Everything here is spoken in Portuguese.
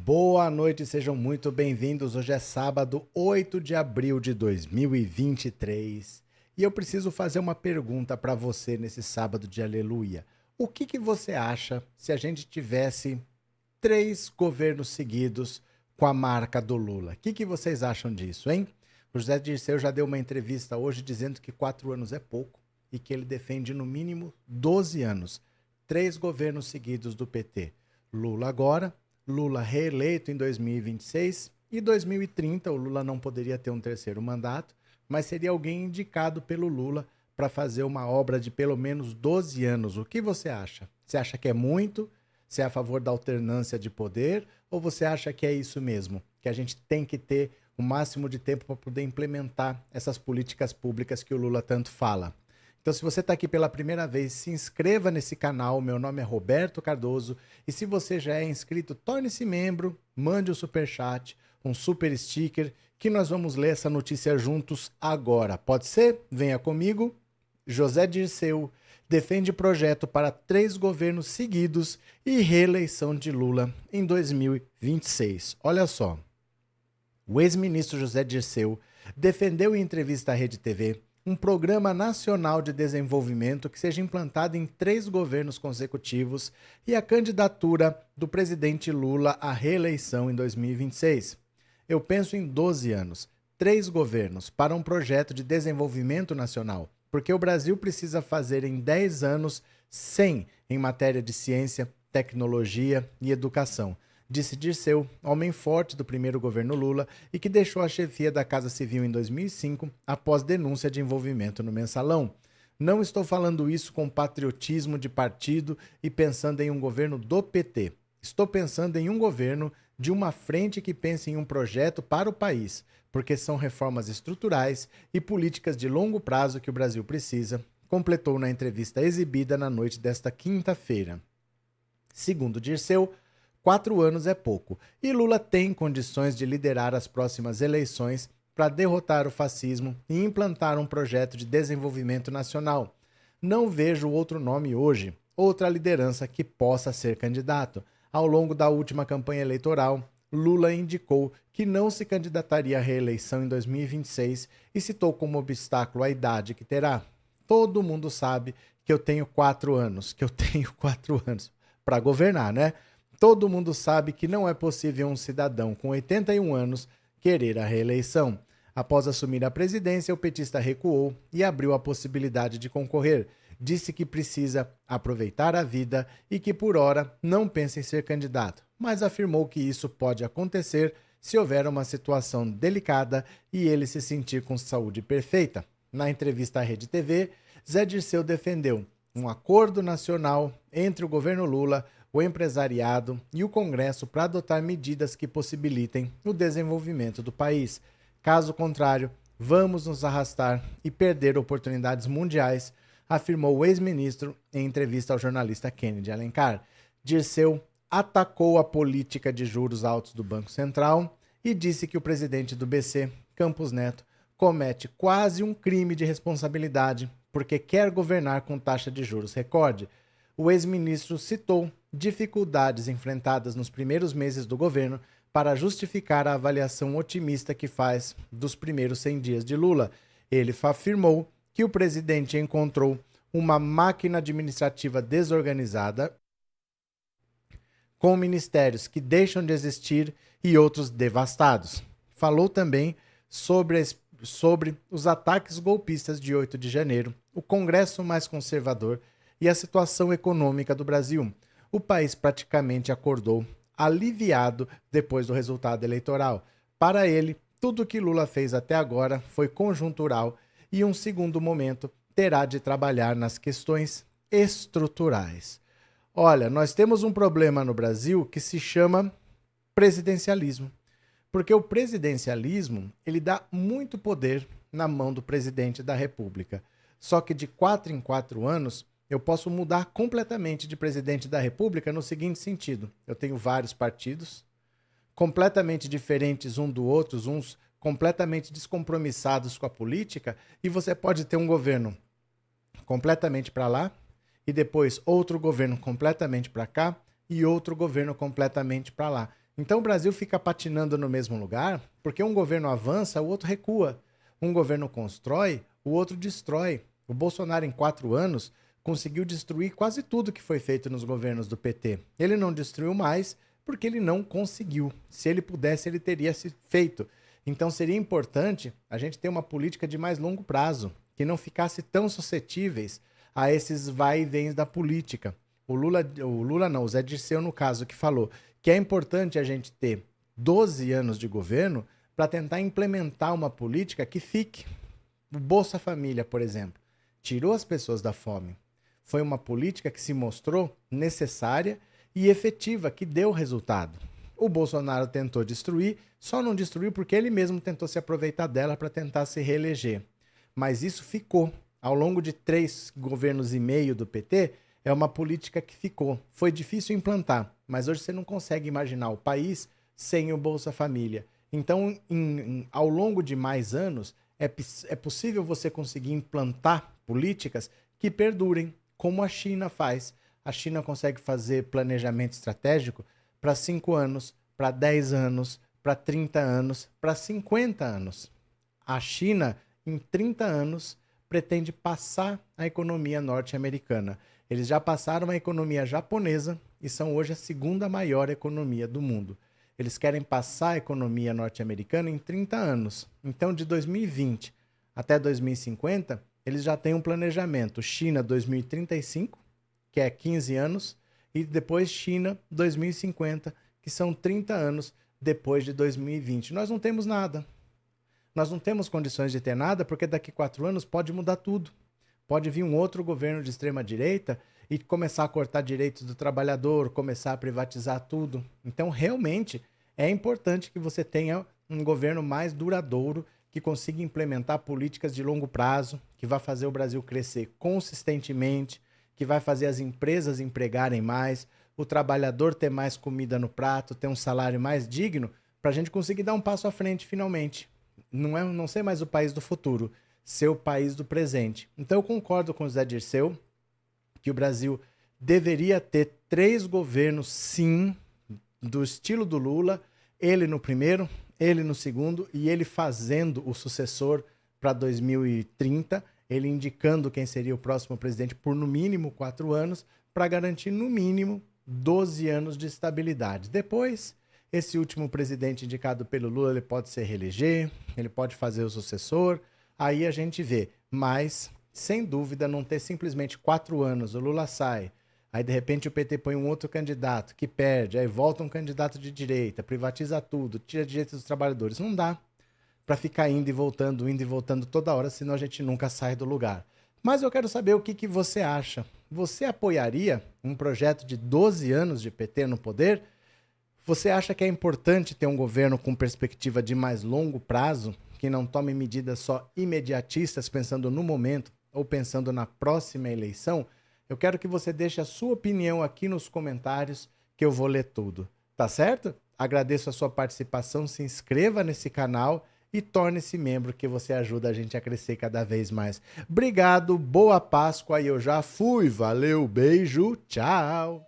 Boa noite, sejam muito bem-vindos. Hoje é sábado, 8 de abril de 2023 e eu preciso fazer uma pergunta para você nesse sábado de aleluia. O que você acha se a gente tivesse 3 governos seguidos com a marca do Lula? O que vocês acham disso, hein? O José Dirceu já deu uma entrevista hoje dizendo que 4 anos é pouco e que ele defende no mínimo 12 anos. 3 governos seguidos do PT. Lula agora, Lula reeleito em 2026 e 2030 o Lula não poderia ter um terceiro mandato, mas seria alguém indicado pelo Lula para fazer uma obra de pelo menos 12 anos. O que você acha? Você acha que é muito? Você é a favor da alternância de poder? Ou você acha que é isso mesmo? Que a gente tem que ter o máximo de tempo para poder implementar essas políticas públicas que o Lula tanto fala? Então, se você está aqui pela primeira vez, se inscreva nesse canal. Meu nome é Roberto Cardoso. E se você já é inscrito, torne-se membro, mande um superchat, um super sticker, que nós vamos ler essa notícia juntos agora. Pode ser? Venha comigo. José Dirceu defende projeto para 3 governos seguidos e reeleição de Lula em 2026. Olha só. O ex-ministro José Dirceu defendeu em entrevista à Rede TV um programa nacional de desenvolvimento que seja implantado em 3 governos consecutivos e a candidatura do presidente Lula à reeleição em 2026. Eu penso em 12 anos, 3 governos para um projeto de desenvolvimento nacional, porque o Brasil precisa fazer em 10 anos 100 em matéria de ciência, tecnologia e educação. Disse Dirceu, homem forte do primeiro governo Lula e que deixou a chefia da Casa Civil em 2005 após denúncia de envolvimento no Mensalão. Não estou falando isso com patriotismo de partido e pensando em um governo do PT. Estou pensando em um governo de uma frente que pense em um projeto para o país, porque são reformas estruturais e políticas de longo prazo que o Brasil precisa, completou na entrevista exibida na noite desta quinta-feira. Segundo Dirceu, 4 anos é pouco, e Lula tem condições de liderar as próximas eleições para derrotar o fascismo e implantar um projeto de desenvolvimento nacional. Não vejo outro nome hoje, outra liderança que possa ser candidato. Ao longo da última campanha eleitoral, Lula indicou que não se candidataria à reeleição em 2026 e citou como obstáculo a idade que terá. Todo mundo sabe que eu tenho 4 anos, para governar, né? Todo mundo sabe que não é possível um cidadão com 81 anos querer a reeleição. Após assumir a presidência, o petista recuou e abriu a possibilidade de concorrer. Disse que precisa aproveitar a vida e que, por hora, não pensa em ser candidato, mas afirmou que isso pode acontecer se houver uma situação delicada e ele se sentir com saúde perfeita. Na entrevista à Rede TV, Zé Dirceu defendeu um acordo nacional entre o governo Lula, o empresariado e o Congresso para adotar medidas que possibilitem o desenvolvimento do país. Caso contrário, vamos nos arrastar e perder oportunidades mundiais, afirmou o ex-ministro em entrevista ao jornalista Kennedy Alencar. Dirceu atacou a política de juros altos do Banco Central e disse que o presidente do BC, Campos Neto, comete quase um crime de responsabilidade porque quer governar com taxa de juros recorde. O ex-ministro citou dificuldades enfrentadas nos primeiros meses do governo para justificar a avaliação otimista que faz dos primeiros 100 dias de Lula. Ele afirmou que o presidente encontrou uma máquina administrativa desorganizada, com ministérios que deixam de existir e outros devastados. Falou também sobre os ataques golpistas de 8 de janeiro, o Congresso mais conservador e a situação econômica do Brasil. O país praticamente acordou aliviado depois do resultado eleitoral. Para ele, tudo o que Lula fez até agora foi conjuntural e um segundo momento terá de trabalhar nas questões estruturais. Olha, nós temos um problema no Brasil que se chama presidencialismo. Porque o presidencialismo, ele dá muito poder na mão do presidente da República. Só que de 4 em 4 anos, eu posso mudar completamente de presidente da República no seguinte sentido. Eu tenho vários partidos, completamente diferentes um do outro, uns completamente descompromissados com a política, e você pode ter um governo completamente para lá, e depois outro governo completamente para cá, e outro governo completamente para lá. Então o Brasil fica patinando no mesmo lugar porque um governo avança, o outro recua. Um governo constrói, o outro destrói. O Bolsonaro, em 4 anos, conseguiu destruir quase tudo que foi feito nos governos do PT. Ele não destruiu mais porque ele não conseguiu. Se ele pudesse, ele teria se feito. Então seria importante a gente ter uma política de mais longo prazo, que não ficasse tão suscetíveis a esses vai e vens da política. O Lula não, o Zé Dirceu, no caso, que falou que é importante a gente ter 12 anos de governo para tentar implementar uma política que fique. O Bolsa Família, por exemplo, tirou as pessoas da fome. Foi uma política que se mostrou necessária e efetiva, que deu resultado. O Bolsonaro tentou destruir, só não destruiu porque ele mesmo tentou se aproveitar dela para tentar se reeleger. Mas isso ficou. Ao longo de 3 governos e meio do PT, é uma política que ficou. Foi difícil implantar, mas hoje você não consegue imaginar o país sem o Bolsa Família. Então, ao longo de mais anos, é possível você conseguir implantar políticas que perdurem, como a China faz. A China consegue fazer planejamento estratégico para 5 anos, para 10 anos, para 30 anos, para 50 anos. A China, em 30 anos, pretende passar a economia norte-americana. Eles já passaram a economia japonesa e são hoje a segunda maior economia do mundo. Eles querem passar a economia norte-americana em 30 anos. Então, de 2020 até 2050, eles já têm um planejamento. China 2035, que é 15 anos, e depois China 2050, que são 30 anos depois de 2020. Nós não temos nada. Nós não temos condições de ter nada, porque daqui 4 anos pode mudar tudo. Pode vir um outro governo de extrema-direita e começar a cortar direitos do trabalhador, começar a privatizar tudo. Então, realmente, é importante que você tenha um governo mais duradouro, que consiga implementar políticas de longo prazo, que vai fazer o Brasil crescer consistentemente, que vai fazer as empresas empregarem mais, o trabalhador ter mais comida no prato, ter um salário mais digno, para a gente conseguir dar um passo à frente finalmente. Não ser mais o país do futuro, ser o país do presente. Então eu concordo com o Zé Dirceu que o Brasil deveria ter 3 governos, sim, do estilo do Lula, ele no primeiro, ele no segundo e ele fazendo o sucessor para 2030, ele indicando quem seria o próximo presidente por no mínimo 4 anos, para garantir no mínimo 12 anos de estabilidade. Depois, esse último presidente indicado pelo Lula, ele pode se reeleger, ele pode fazer o sucessor, aí a gente vê. Mas, sem dúvida, não ter simplesmente 4 anos, o Lula sai, aí de repente o PT põe um outro candidato que perde, aí volta um candidato de direita, privatiza tudo, tira direitos dos trabalhadores. Não dá para ficar indo e voltando toda hora, senão a gente nunca sai do lugar. Mas eu quero saber o que você acha. Você apoiaria um projeto de 12 anos de PT no poder? Você acha que é importante ter um governo com perspectiva de mais longo prazo, que não tome medidas só imediatistas, pensando no momento ou pensando na próxima eleição? Eu quero que você deixe a sua opinião aqui nos comentários, que eu vou ler tudo. Tá certo? Agradeço a sua participação, se inscreva nesse canal e torne-se membro, que você ajuda a gente a crescer cada vez mais. Obrigado, boa Páscoa e eu já fui. Valeu, beijo, tchau!